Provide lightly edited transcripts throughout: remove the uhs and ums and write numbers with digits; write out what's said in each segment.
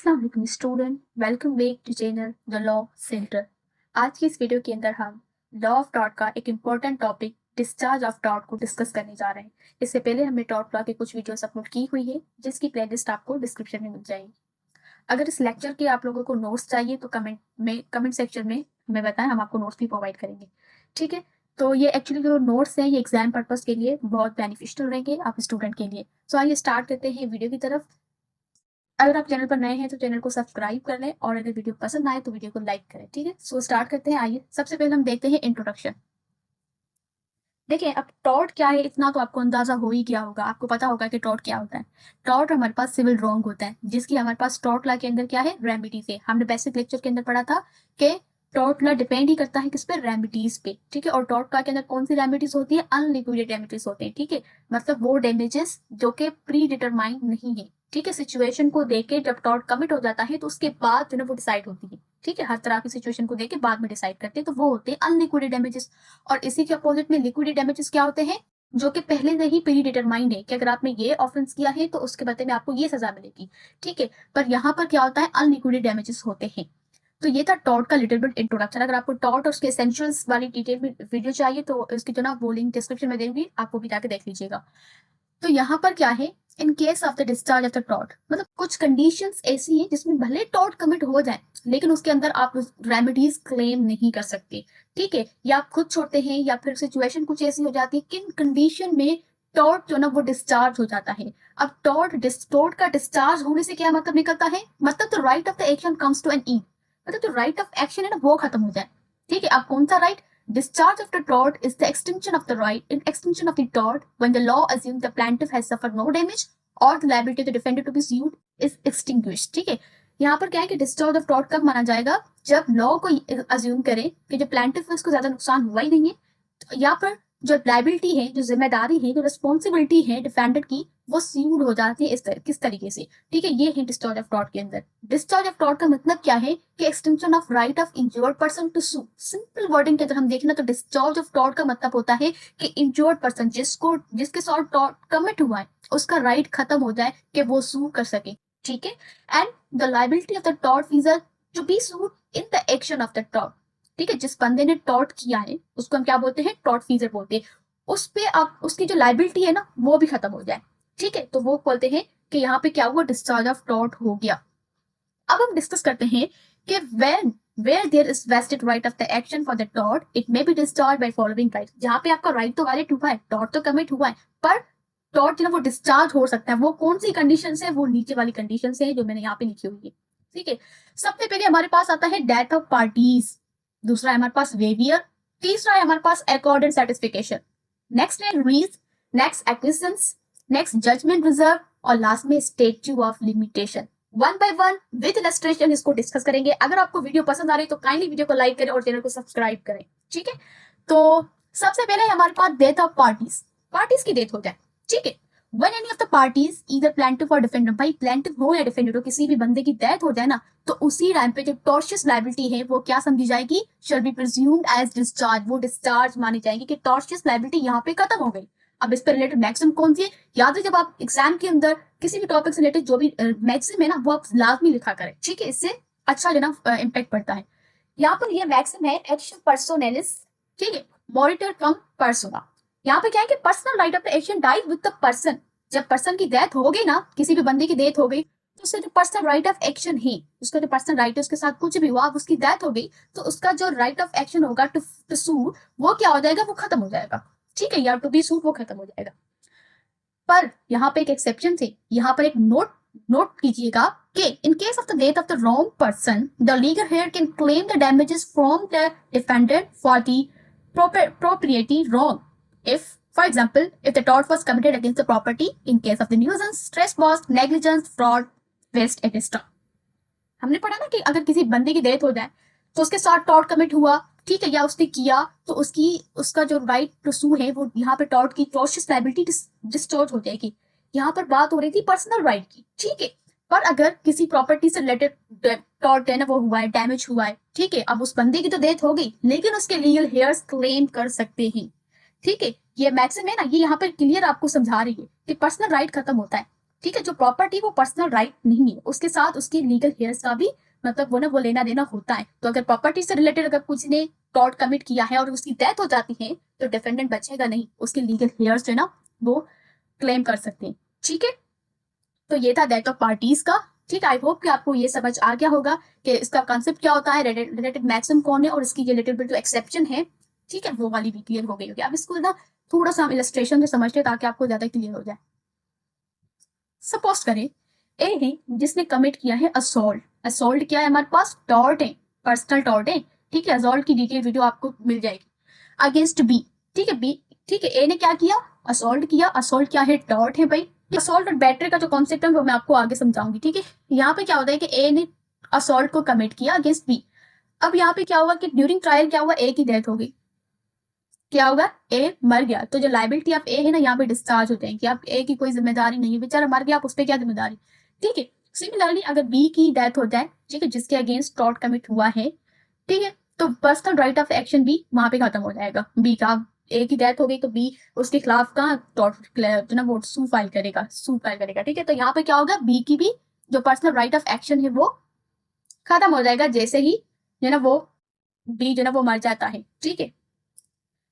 अस्सलाम वालेकुम student, welcome back to channel the law centre. आज की इस वीडियो के अंदर हम लॉ ऑफ टॉर्ट का एक important topic discharge of tort को डिस्कस करने जा रहे हैं। इससे पहले हमने टॉर्ट लॉ के कुछ वीडियोस अपलोड की हुई है जिसकी प्लेलिस्ट आपको डिस्क्रिप्शन में मिल जाएगी। अगर इस लेक्चर के आप लोगों को नोट्स चाहिए तो कमेंट सेक्शन में हमें बताएं, हम आपको नोट्स भी प्रोवाइड करेंगे। ठीक है, तो ये एक्चुअली जो नोट्स हैं ये एग्जाम पर्पस के लिए बहुत बेनिफिशियल रहेंगे आप स्टूडेंट के लिए। सो आइए स्टार्ट करते हैं वीडियो की तरफ। अगर आप चैनल पर नए हैं तो चैनल को सब्सक्राइब कर लें और अगर वीडियो पसंद आए तो वीडियो को लाइक करें। ठीक है, सो स्टार्ट करते हैं। आइए सबसे पहले हम देखते हैं इंट्रोडक्शन। देखिए, अब टॉर्ट क्या है इतना तो आपको अंदाजा हो ही गया होगा, आपको पता होगा कि टॉर्ट क्या होता है। टॉर्ट हमारे पास सिविल रॉन्ग होता है जिसकी हमारे पास टॉर्ट लॉ के अंदर क्या है, रेमिडीज है। हमने बेसिक लेक्चर के अंदर पढ़ा था कि टॉर्ट लॉ डिपेंड ही करता है किस पे, रेमिडीज पे। ठीक है, और टॉर्ट लॉ के अंदर कौन सी रेमिडीज होती है, अनलिक्विडेड रेमिडीज होते हैं। ठीक है, मतलब वो डैमेजेस जो कि प्री डिटरमाइंड नहीं है। ठीक है, सिचुएशन को देख के जब टॉर्ट कमिट हो जाता है तो उसके बाद जो है वो डिसाइड होती है। ठीक है, हर तरह की सिचुएशन को देख के बाद में डिसाइड करते हैं, तो वो होते हैं अनलिक्विडेड डैमेजेस। और इसी के अपोजिट में लिक्विडेड डैमेजेस क्या होते हैं, जो कि पहले से ही प्री डिटरमाइंड है कि अगर आपने ये ऑफेंस किया है तो उसके बदले में आपको ये सजा मिलेगी। ठीक है, पर यहाँ पर क्या होता है, अनलिक्विडेड डैमेजेस होते हैं। तो ये था टॉर्ट का लिटिल बिट इंट्रोडक्शन। अगर आपको टॉर्ट और उसके एसेंशियल्स वाली डिटेल में वीडियो चाहिए तो इसकी जो ना वो लिंक डिस्क्रिप्शन में देंगी, आपको भी जाके देख लीजिएगा। तो यहाँ पर क्या है, इन case of the discharge of the tort, मतलब कुछ कंडीशंस ऐसी हैं जिसमें भले टॉर्ट कमिट हो जाए लेकिन उसके अंदर आप रेमेडीज क्लेम नहीं कर सकते। ठीक है, या आप खुद छोड़ते हैं या फिर सिचुएशन कुछ ऐसी हो जाती है किन कंडीशन में टॉर्ट जो ना वो डिस्चार्ज हो जाता है। अब टॉर्ट का डिस्चार्ज होने से क्या मतलब निकलता है, मतलब तो right of the action comes to N E, मतलब जो राइट ऑफ एक्शन है ना वो खत्म हो जाए। ठीक है, अब कौन सा right, discharge of the tort is the extension of the right in extension of the tort when the law assumes the plaintiff has suffered no damage or the liability of the defendant to be sued is extinguished। ठीक है, यहाँ पर क्या है कि discharge of tort कब माना जाएगा, जब लॉ को अज्यूम करें कि जो प्लांटिफ है उसको ज्यादा नुकसान हुआ ही नहीं है, तो यहाँ पर जो लाइबिलिटी है, जो जिम्मेदारी है, जो रिस्पॉन्सिबिलिटी है डिफेंडेंट की, वो सीव्ड हो जाती है किस तरीके से। ठीक है, ये है डिस्चार्ज ऑफ टॉर्ट के अंदर। डिस्चार्ज ऑफ टॉर्ट का मतलब क्या है कि extension of right of injured person to sue. Simple wording के अंदर हम देखें ना तो डिस्चार्ज ऑफ टॉर्ट का मतलब होता है कि इंज्योर्ड पर्सन जिसके साथ टॉर्ट कमिट हुआ है उसका राइट खत्म हो जाए कि वो सू कर सके। ठीक है, and the liability of the tort feasor to be sued in the action of the tort. ठीक है, जिस बंदे ने टॉर्ट किया है उसको हम क्या बोलते हैं, टॉर्ट फीजर बोलते हैं। उस पे आप उसकी जो लाइबिलिटी है ना वो भी खत्म हो जाए। ठीक है, तो वो बोलते हैं कि यहाँ पे क्या हुआ, डिस्चार्ज ऑफ टॉर्ट हो गया। अब हम डिस्कस करते हैं कि when where there is vested right of the action for the tort it may be discharged by following rights। जहाँ पे आपका राइट तो वैलिड हुआ है, टॉर्ट तो कमिट हुआ है, पर टॉर्ट जो ना वो डिस्चार्ज हो सकता है। वो कौन सी कंडीशन है, वो नीचे वाली कंडीशन है जो मैंने यहाँ पे लिखी हुई है। ठीक है, सबसे पहले हमारे पास आता है डेथ ऑफ पार्टीज, दूसरा है हमारे पास वेवियर, तीसरा है हमारे पास अकॉर्ड एंड सेटिस्फिकेशन, नेक्स्ट है release, next acquisitions, next judgment reserve और लास्ट में statute of limitation. One by one with illustration इसको डिस्कस करेंगे। अगर आपको वीडियो पसंद आ रही है तो काइंडली वीडियो को लाइक करें और चैनल को सब्सक्राइब करें। ठीक है, तो सबसे पहले हमारे पास डेथ ऑफ पार्टीज, पार्टीज की डेथ हो जाए। ठीक है, when any of the parties either plaintiff or defendant, भाई plaintiff हो या defendant हो, किसी भी बंदे की डेथ हो जाए ना तो उसी टाइम पे जो tortious liability है वो क्या समझी जाएगी, shall be presumed as discharge, वो डिस्चार्ज मानी जाएगी कि tortious liability यहाँ पे खत्म हो गई। अब इस पर रिलेटेड मैक्सिमम कौन सी है, याद है जब आप एग्जाम के अंदर किसी भी टॉपिक से रिलेटेड जो भी मैक्सिमम है ना वो आप लाजमी लिखा करें। ठीक है, इससे अच्छा जो ना इम्पैक्ट पड़ता है। यहाँ पर ये मैक्सिमम है एक्शन पर्सोनेलिस। ठीक है, मॉरिटर कम पर्सोना। यहाँ पे क्या है कि personal right of the action dies with the person. जब पर्सन की डेथ हो गई ना, किसी भी बंदे की डेथ हो गई तो उसका जो पर्सनल राइट ऑफ एक्शन है, उसका जो पर्सनल राइट है, उसके साथ कुछ भी हुआ, उसकी डेथ हो गई तो उसका जो राइट ऑफ एक्शन होगा टू सू, वो क्या हो जाएगा, वो खत्म हो जाएगा। ठीक है, या टू बी सूट वो खत्म हो जाएगा। पर यहाँ पे एक एक्सेप्शन थे, यहाँ पर एक नोट कीजिएगा कि in case of the death of the wrong person the legal heir can claim the damages from the defendant for the propriety wrong if, for example, if the tort was committed against the property in case of the nuisance, trespass, negligence, fraud, waste, etc। हमने पढ़ा ना कि अगर किसी बंदे की death हो जाए तो उसके साथ टॉर्ट कमिट हुआ, ठीक है, या उसने किया तो उसका जो राइट टू सू है वो यहाँ पे टॉर्ट की टॉर्शियस लायबिलिटी डिस्चार्ज हो जाएगी। यहाँ पर बात हो रही थी पर्सनल राइट की। ठीक है, पर अगर किसी प्रॉपर्टी से रिलेटेड टॉर्ट है ना वो हुआ है, डैमेज हुआ है, ठीक है, अब उस बंदे की तो डेथ हो गई लेकिन उसके लीगल हेयर्स क्लेम कर सकते हैं। ठीक है, ये मैक्सिम है ना, ये यहाँ पर क्लियर आपको समझा रही है कि पर्सनल राइट खत्म होता है। ठीक है, जो प्रॉपर्टी वो पर्सनल राइट नहीं है, उसके साथ उसकी लीगल हेयर्स का भी मतलब वो ना वो लेना देना होता है। तो अगर प्रॉपर्टी से रिलेटेड अगर कुछ ने टॉर्ट कमिट किया है और उसकी डेथ हो जाती है तो डिफेंडेंट बचेगा नहीं, उसके लीगल हेयर्स जो है ना वो क्लेम कर सकते हैं। ठीक है, तो ये था डेथ ऑफ पार्टीज का। ठीक, आई होप कि आपको ये समझ आ गया होगा कि इसका कॉन्सेप्ट क्या होता है, रिलेटेड मैक्सिमम कौन है और इसकी ये लिटिल बिट जो एक्सेप्शन है, ठीक है, वो वाली भी क्लियर हो गई होगी। अब इसको ना थोड़ा सा हम इलस्ट्रेशन से समझते ताकि आपको ज्यादा क्लियर हो जाए। सपोज करें ए है जिसने कमिट किया है असॉल्ट। असॉल्ट क्या है हमारे पास, टॉर्ट है, पर्सनल टॉर्ट है। ठीक है, असॉल्ट की डिटेल वीडियो आपको मिल जाएगी। अगेंस्ट बी, ठीक है, बी, ठीक है, ए ने क्या किया, असॉल्ट किया। असॉल्ट क्या है, टॉर्ट है भाई। असॉल्ट और बैटरी का जो कॉन्सेप्ट है वो मैं आपको आगे समझाऊंगी। ठीक है, यहाँ पे क्या होता है कि ए ने असॉल्ट को कमिट किया अगेंस्ट बी। अब यहाँ पे क्या हुआ कि ड्यूरिंग ट्रायल क्या हुआ, ए की डेथ हो गई। क्या होगा, ए मर गया तो जो लाइबिलिटी ऑफ ए है ना यहाँ पे डिस्चार्ज होते हैं कि आप ए की कोई जिम्मेदारी नहीं है, बेचारा मर गया, आप उस पर क्या जिम्मेदारी। ठीक है, सिमिलरली अगर बी की डेथ हो जाए, ठीक है, जिसके अगेंस्ट टॉर्ट कमिट हुआ है, ठीक है, तो पर्सनल राइट ऑफ एक्शन भी वहां पे खत्म हो जाएगा। बी का ए की डेथ हो गई तो बी उसके खिलाफ कहाँ टॉर्ट ना वो सू फाइल करेगा, सू फाइल करेगा। ठीक है, तो यहाँ पे क्या होगा, बी की भी जो पर्सनल राइट ऑफ एक्शन है वो खत्म हो जाएगा जैसे ही जो ना वो बी जो ना वो मर जाता है। ठीक है,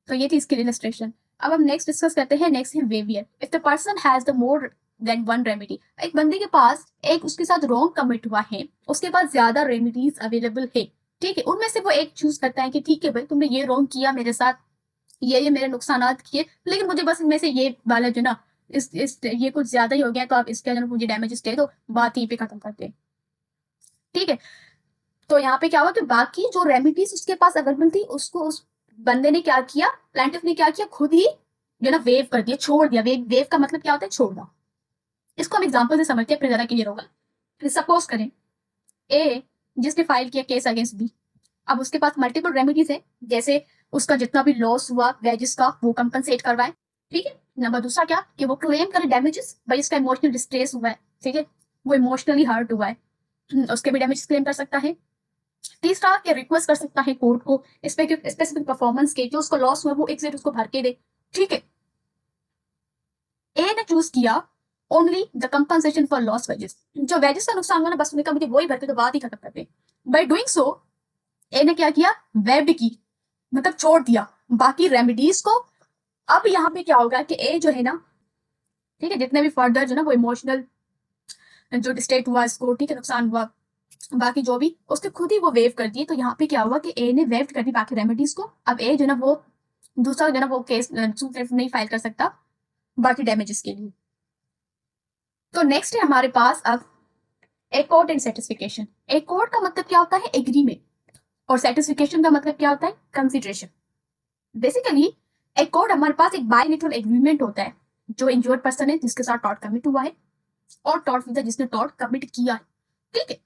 तो ये थी इसकी इलस्ट्रेशन। अब हम नेक्स्ट डिस्कस करते हैं, नेक्स्ट है waiver. If the person has the more than one remedy, एक बंदे के पास एक उसके साथ रॉन्ग कमिट हुआ है, उसके पास ज्यादा रेमेडीज अवेलेबल है। ठीक है, उनमें से वो एक चूज करता है कि ठीक है भाई तुमने ये रॉन्ग किया मेरे साथ, ये मेरे नुकसान किए, लेकिन मुझे बस इनमें से ये वाला जो ना इस ये कुछ ज्यादा ही हो गया तो आप इसके अंदर मुझे डैमेजेस दे दो, बात यहीं पे खत्म करते हैं। ठीक है, तो यहाँ पे क्या हुआ कि बाकी जो रेमिडीज उसके पास अवेलेबल थी उसको उस बंदे ने क्या किया, प्लांटिफ ने क्या किया, खुद ही जो ना वेव कर दिया, छोड़ दिया। वेव वेव का मतलब क्या होता है, छोड़ना। इसको हम एग्जांपल से समझते हैं फिर ज्यादा क्लियर होगा। सपोज करें ए जिसने फाइल किया केस अगेंस्ट बी, अब उसके पास मल्टीपल रेमिडीज है, जैसे उसका जितना भी लॉस हुआ वेजेस का वो कंपनसेट करवाए। ठीक है, नंबर दूसरा क्या कि वो क्लेम करे डैमेजेस, भाई इसका इमोशनल डिस्ट्रेस हुआ है, ठीक है, वो इमोशनली हर्ट हुआ है, उसके भी डैमेज क्लेम कर सकता है। तीसरा कि रिक्वेस्ट कर सकता है कोर्ट को स्पेसिफिक परफॉर्मेंस के जो उसको लॉस हुआ वो एक सेट उसको भर के दे। ठीक है, ए ने चूज किया only the compensation for loss wages, जो वेजेस का नुकसान हुआ ना बस उन्हें मुझे वही भर के तो बात ही खत्म करते। बाय डूइंग सो ए ने क्या किया, वेब्ड की, मतलब छोड़ दिया बाकी रेमेडीज को। अब यहाँ पे क्या होगा कि ए जो है ना, ठीक है, जितने भी फर्दर जो ना वो इमोशनल जो स्टेट हुआ इसको, ठीक है, नुकसान हुआ बाकी जो भी उसने खुद ही वो वेव कर दिए। तो यहाँ पे क्या हुआ कि ए ने वेव कर दी बाकी रेमेडीज को। अब ए जो ना वो दूसरा जो ना वो केस सूट नहीं फाइल कर सकता बाकी डैमेजेस के लिए। तो नेक्स्ट है हमारे पास अब एकॉर्ड एंड सेटिस्फिकेशन। एकॉर्ड का मतलब क्या होता है, एग्रीमेंट, और सेटिस्फिकेशन का मतलब क्या होता है, कंसिडरेशन। बेसिकली एकॉर्ड हमारे पास एक बायलेटरल एग्रीमेंट होता है, जो इंजर्ड पर्सन है जिसके साथ टॉर्ट कमिट हुआ है और टॉर्ट विद जिसने टॉर्ट कमिट किया है। ठीक है,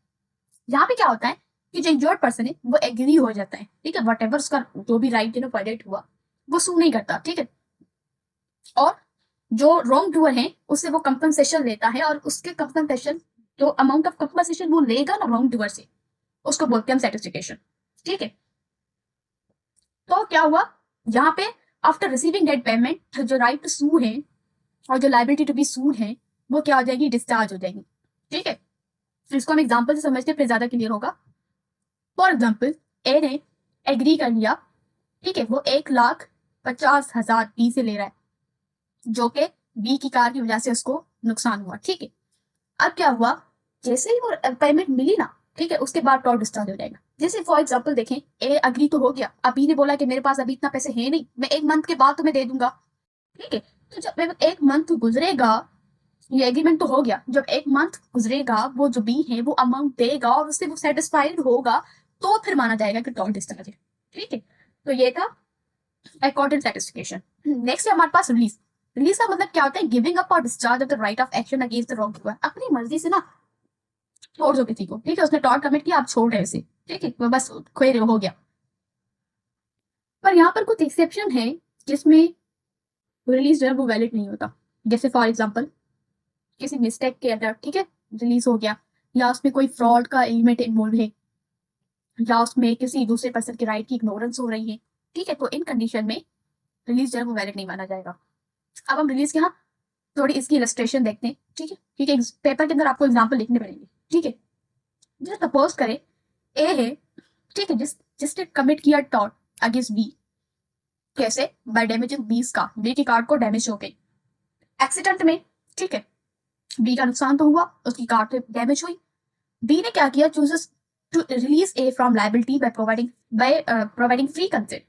यहाँ पे क्या होता है कि जो इंजर्ड पर्सन है वो एग्री हो जाता है, ठीक है, वट एवर उसका जो भी राइट वायलेट हुआ वो सू नहीं करता। ठीक है, और जो रॉन्ग डूअर है उससे वो कंपनसेशन लेता है, और उसके कंपनसेशन जो अमाउंट ऑफ कंपनसेशन वो लेगा ना रॉन्ग डूअर से, उसको बोलते हैं हम सेटिस्फिकेशन। ठीक है, तो क्या हुआ यहाँ पे, आफ्टर रिसीविंग दैट पेमेंट जो राइट टू सू है और जो लाइबिलिटी टू बी सूड है वो क्या हो जाएगी, डिस्चार्ज हो जाएगी। ठीक है, इसको हम एग्जाम्पल से समझते फिर ज्यादा क्लियर होगा। फॉर एग्जाम्पल ए ने एग्री कर लिया, ठीक है, वो 1,50,000 बी से ले रहा है, जो कि बी की कार की वजह से उसको नुकसान हुआ। ठीक है, अब क्या हुआ, जैसे ही वो पेमेंट मिली ना, ठीक है, उसके बाद टॉर्ट डिस्चार्ज हो जाएगा। जैसे फॉर एग्जाम्पल देखें, ए अग्री तो हो गया, अब बी ने बोला कि मेरे पास अभी इतना पैसे है नहीं, मैं 1 मंथ के बाद तुम्हें दे दूंगा। ठीक है, तो जब 1 मंथ गुजरेगा, ये एग्रीमेंट तो हो गया, जब 1 मंथ गुजरेगा वो जो बी है वो अमाउंट देगा और उससे वो सेटिस्फाइड होगा तो फिर माना जाएगा कि टॉर्ट डिस्चार्ज है। ठीक है, तो ये था अकॉर्डिंग सेटिस्फिकेशन। नेक्स्ट है हमारे पास रिलीज। रिलीज का मतलब क्या होता है, गिविंग अप और discharge of the right of action against the wrong doer. अपनी मर्जी से ना छोड़ दो किसी को, ठीक है, उसने टॉर्ट कमिट किया आप छोड़ रहे उसे, ठीक है, वो बस खोए हो गया। पर यहाँ पर कुछ एक्सेप्शन है जिसमें रिलीज जो है वो वैलिड नहीं होता। जैसे फॉर एग्जाम्पल किसी मिस्टेक के अंदर, ठीक है, रिलीज हो गया, या उसमें कोई फ्रॉड का एलिमेंट इन्वॉल्व है, या उसमें किसी दूसरे पर्सन की राइट की इग्नोरेंस हो रही है। ठीक है, तो इन कंडीशन में रिलीज जो है वो वैलिड नहीं माना जाएगा। अब हम रिलीज के यहाँ थोड़ी इसकी इलस्ट्रेशन देखते हैं। ठीक है, क्योंकि पेपर के अंदर आपको एग्जाम्पल लिखने पड़ेंगे। ठीक है, जैसे सपोज करें ए है, ठीक है, जिसने कमिट किया टॉर्ट अगेंस्ट बी। कैसे? बाय डैमेजिंग बीस का, बी की कार्ड को डैमेज हो गई एक्सीडेंट में। ठीक है, बी का नुकसान तो हुआ, उसकी कार्ड डैमेज हुई। बी ने क्या किया? Chooses to release A from liability by providing free consent.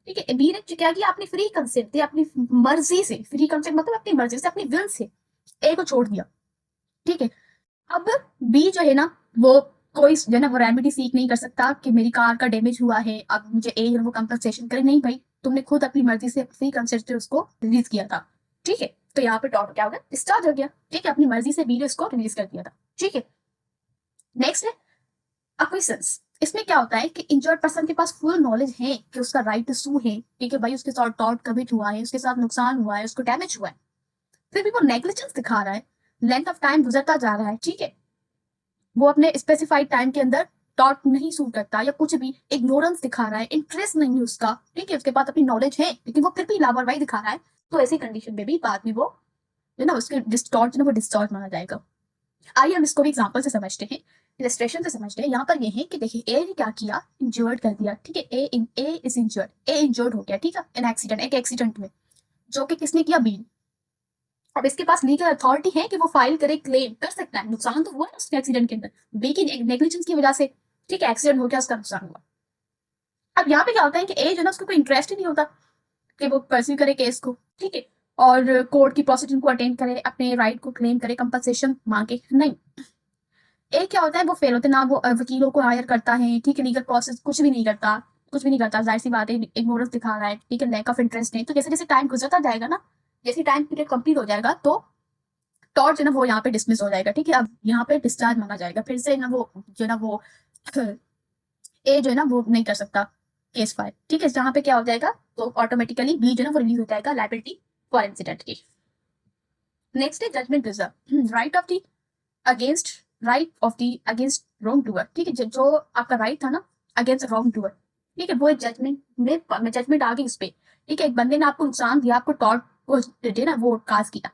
ठीक है, बी ने क्या किया? अपनी फ्री कंसेंट थे, अपनी मर्जी से, फ्री कंसेंट मतलब अपनी मर्जी से, अपनी विल से ए को छोड़ दिया। ठीक है, अब बी जो है ना, वो कोई जो है ना वो रेमेडी सीख नहीं कर सकता कि मेरी कार का डैमेज हुआ है, अब मुझे ए वो कंपनसेशन करे। नहीं भाई, तुमने खुद अपनी मर्जी से फ्री कंसेंट से उसको रिलीज किया था। ठीक है, तो यहाँ पे टॉट क्या हो गया? डिस्चार्ज हो गया। ठीक है, अपनी मर्जी से बी ने उसको रिलीज कर दिया था। ठीक है, नेक्स्ट है अक्विसेंस। इसमें क्या होता है कि इंजर्ड पर्सन के पास फुल नॉलेज है कि उसका राइट टू सू है। ठीक है भाई, उसके साथ टॉट कमिट हुआ है, उसके साथ नुकसान हुआ है, उसको डैमेज हुआ है, फिर भी वो नेग्लिजेंस दिखा रहा है। लेंथ ऑफ टाइम गुजरता जा रहा है। ठीक है, वो अपने स्पेसिफाइड टाइम के अंदर टॉट नहीं सूट करता या कुछ भी इग्नोरेंस दिखा रहा है, इंटरेस्ट नहीं है उसका। ठीक है, उसके पास अपनी नॉलेज है लेकिन वो फिर भी लापरवाही दिखा रहा है। तो ऐसी कंडीशन में भी बाद में वो है ना उसके डिस्टॉर्ट ना वो डिस्टॉर्ट माना जाएगा। आइए हम इसको भी एग्जांपल से समझते हैं, इलस्ट्रेशन से समझते हैं। यहाँ पर ये है कि देखिए ए ने क्या किया? इंजर्ड कर दिया। ठीक है, ए इज इंजर्ड, ए इंजर्ड हो गया। ठीक है, इन एक्सीडेंट, एक एक्सीडेंट में, जो कि किसने किया? बी। अब इसके पास लीगल अथॉरिटी है कि वो फाइल करे, क्लेम कर सकता है। नुकसान तो हुआ है उसके एक्सीडेंट के अंदर, बी की नेग्लिजेंस की वजह से। ठीक है, एक्सीडेंट हो गया, उसका नुकसान हुआ। अब यहाँ पे क्या होता है कि ए जो ना उसको कोई इंटरेस्ट ही नहीं होता कि वो परस्यू करे केस को। ठीक है, और कोर्ट की प्रोसीडिंग को अटेंड करे, अपने राइट को क्लेम करे, कंपनसेशन मांगे। नहीं, एक क्या होता है, वो फेल होते ना, वो वकीलों को हायर करता है। ठीक है, लीगल प्रोसेस कुछ भी नहीं करता, कुछ भी नहीं करता, जाहिर सी बात है, इग्नोरेंस दिखा रहा है। ठीक है, लैक ऑफ इंटरेस्ट है। तो जैसे जैसे टाइम गुजरता जाएगा ना, जैसे टाइम पीरियड कंप्लीट हो जाएगा, तो टॉर्च जो है ना वो यहाँ पे डिसमिस हो जाएगा। ठीक है, अब यहाँ पे डिस्चार्ज माना जाएगा। फिर से ना वो जो है ना वो ए जो है ना वो नहीं कर सकता केस फाइल। ठीक है, जहाँ पे क्या हो जाएगा, तो ऑटोमेटिकली बी जो है ना वो रिलीज हो जाएगा लायबिलिटी फॉर इंसिडेंट की। नेक्स्ट है judgement reserve, right of the against, right of the against wrong doer. ठीक है, जो आपका राइट था ना अगेंस्ट रॉन्ग डूअर। ठीक है, वो जजमेंट में जजमेंट आ गई उस पर। ठीक है, एक बंदे ने आपको नुकसान दिया, आपको टॉर्ट को जो है ना वो काज किया,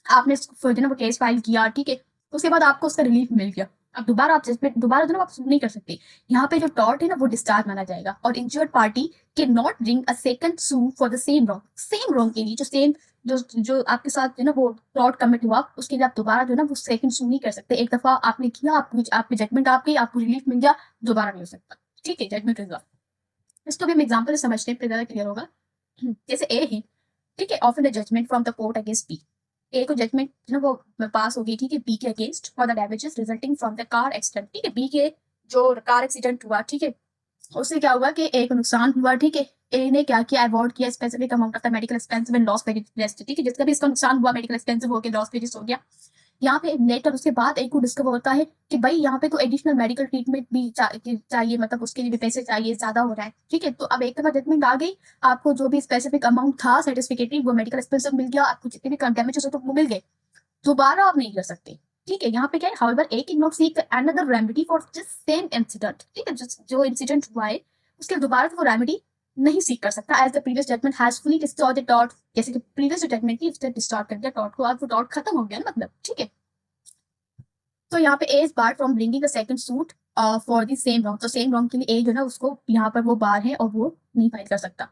आपने जो है ना वो केस फाइल किया। ठीक है, उसके बाद आपको उसका रिलीफ मिल गया। अब दोबारा आप जजमेंट दोबारा जो है ना आप सुन नहीं कर सकते। यहाँ पे जो टॉर्ट है ना वो डिस्चार्ज माना जाएगा, और इंजर्ड पार्टी के not bring a second suit for the same wrong के लिए, जो सेम जो आपके साथ जो ना वो फ्रॉड कमिट हुआ, उसके लिए आप दोबारा जो ना वो सेकंड सू नहीं कर सकते। एक दफा आपने किया, आपकी जजमेंट आ गई, आपको रिलीफ मिल गया, दोबारा नहीं हो सकता। ठीक है, जजमेंट रिजर्व। इसको भी हम एग्जांपल से समझते हैं, फिर ज्यादा क्लियर होगा। जैसे ए है, ठीक है, offer the judgment from the court against B. A को जजमेंट ना वो पास हो गई। ठीक है, बी के against for the damages resulting from the car accident. ठीक है, बी के जो कार एक्सीडेंट हुआ, ठीक है, उससे क्या हुआ कि ए को नुकसान हुआ। ठीक है, ए ने क्या किया? अवॉर्ड किया specific amount of the medical expensive and loss wages. ठीक है, जिसका भी इसका नुकसान हुआ, मेडिकल एक्सपेंसिव हो गया, लॉस वेजेस हो गया। यहाँ पे लेटर उसके बाद एक को डिस्कवर होता है कि भाई यहाँ पे तो एडिशनल मेडिकल ट्रीटमेंट भी चाहिए, मतलब उसके लिए भी पैसे चाहिए, ज्यादा हो रहा है। ठीक है, तो अब एक दफा जजमेंट आ गई, आपको जो भी स्पेसिफिक अमाउंट था सर्टिफिकेटरी, वो मेडिकल एक्सपेंसिव मिल गया, आपको जितने भी डैमेजेस हो तो वो मिल गए, दोबारा आप नहीं कर सकते। ठीक है, यहाँ पे क्या है, however A can not seek another remedy for this same incident. ठीक है, जो इंसिडेंट हुआ है उसके दोबारा से वो रेमेडी नहीं सीख कर सकता, as the previous judgement has fully distort the dot. जैसे कि प्रीवियस जजमेंट थी उसने डिस्टॉर्ट कर दिया डॉट को, अब वो डॉट खत्म हो गया ना, मतलब। ठीक है, तो यहाँ पे A is bar from bringing the second suit for the same wrong. तो सेम रॉन्ग के लिए ए जो है ना उसको यहाँ पर वो बार है और वो नहीं फाइल कर सकता।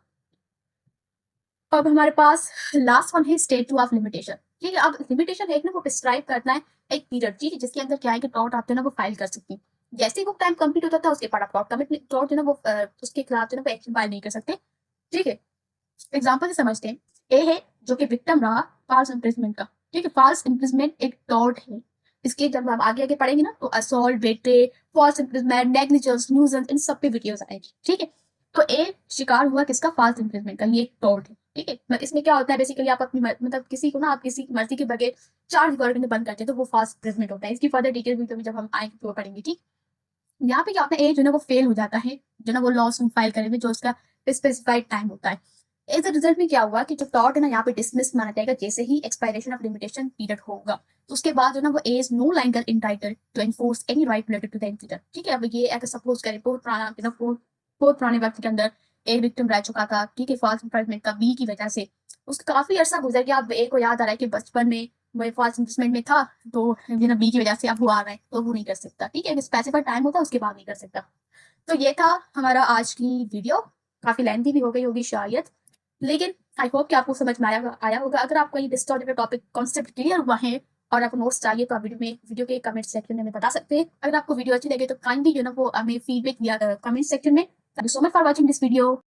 अब हमारे पास लास्ट वन है स्टेट टू ऑफ लिमिटेशन। ठीक है, अब लिमिटेशन है ना वो प्रिस्क्राइब करना है एक पीरियड। ठीक है, जिसके अंदर क्या है कि टॉट आप जो ना वो फाइल कर सकती हैं। जैसे ही वो टाइम कंप्लीट होता था उसके बाद आप टॉट जो ना वो उसके खिलाफ जो ना वो एक्शन फाइल नहीं कर सकते। ठीक है, एग्जाम्पल से समझते हैं। ए है जो कि विक्टिम रहा फॉल्स इम्प्रिजमेंट का। ठीक है, फॉल्स इम्प्रिजमेंट एक टॉर्ट है। इसके जब हम आगे आगे पढ़ेंगे ना तो असॉल्ट, बेटे, फॉल्स इम्प्रिजमेंट, नेग्लिजेंस, न्यूजेंस, इन सब पे वीडियोस आएगी। ठीक है, तो ए शिकार हुआ किसका? फॉल्स इम्प्रिजमेंट का, ये एक टॉर्ट है। ठीक है, मतलब इसमें क्या होता है बेसिकली, आप अपनी मतलब किसी को ना आप किसी की मर्जी के बगैर चार्ज वर्ग में बंद करते हैं, तो वो फॉल्स इम्प्रिजमेंट होता है। इसकी फर्दर डिटेल वीडियो में जब हम आएंगे तो पढ़ेंगे। ठीक, यहाँ पे क्या होता है, ए जो ना वो फेल हो जाता है जो ना वो लॉस फाइल करे में, जो उसका स्पेसिफाइड टाइम होता है। एज अ रिजल्ट में क्या हुआ कि जो टॉर्ट है ना यहाँ पे डिसमिस माना जाएगा जैसे ही एक्सपायरेशन ऑफ लिमिटेशन पीरियड होगा। तो उसके बाद जो ना वो as no longer entitled to enforce any right related to the incident. ठीक है, अब ये अगर सपोज करें बहुत पुराना मतलब बहुत पुराने वक्त के अंदर ए विक्टिम रह चुका था। ठीक है, फॉल्स इम्प्रिजमेंट का बी की वजह से उसका काफी अरसा गुजर गया। अब ए को याद आ रहा है कि बचपन में वो फॉल्स इन्वेस्टमेंट में था, तो बी की वजह से अब वो आ रहा है, तो वो नहीं कर सकता। ठीक है, स्पेसिफाइड टाइम होता है उसके बाद नहीं कर सकता। तो ये था हमारा आज की वीडियो, काफी लेंथी भी हो गई होगी शायद, लेकिन आई होप कि आपको समझ में आया होगा। अगर आपको ये डिस्टॉर्टेड टॉपिक कॉन्सेप्ट क्लियर हुआ है और आपको नोट्स चाहिए तो आप वीडियो के कमेंट सेक्शन में हमें बता सकते हैं। अगर आपको वीडियो अच्छी लगे तो काइंडली वो हमें फीडबैक दिया कमेंट सेक्शन में। Thank you so much for watching this video.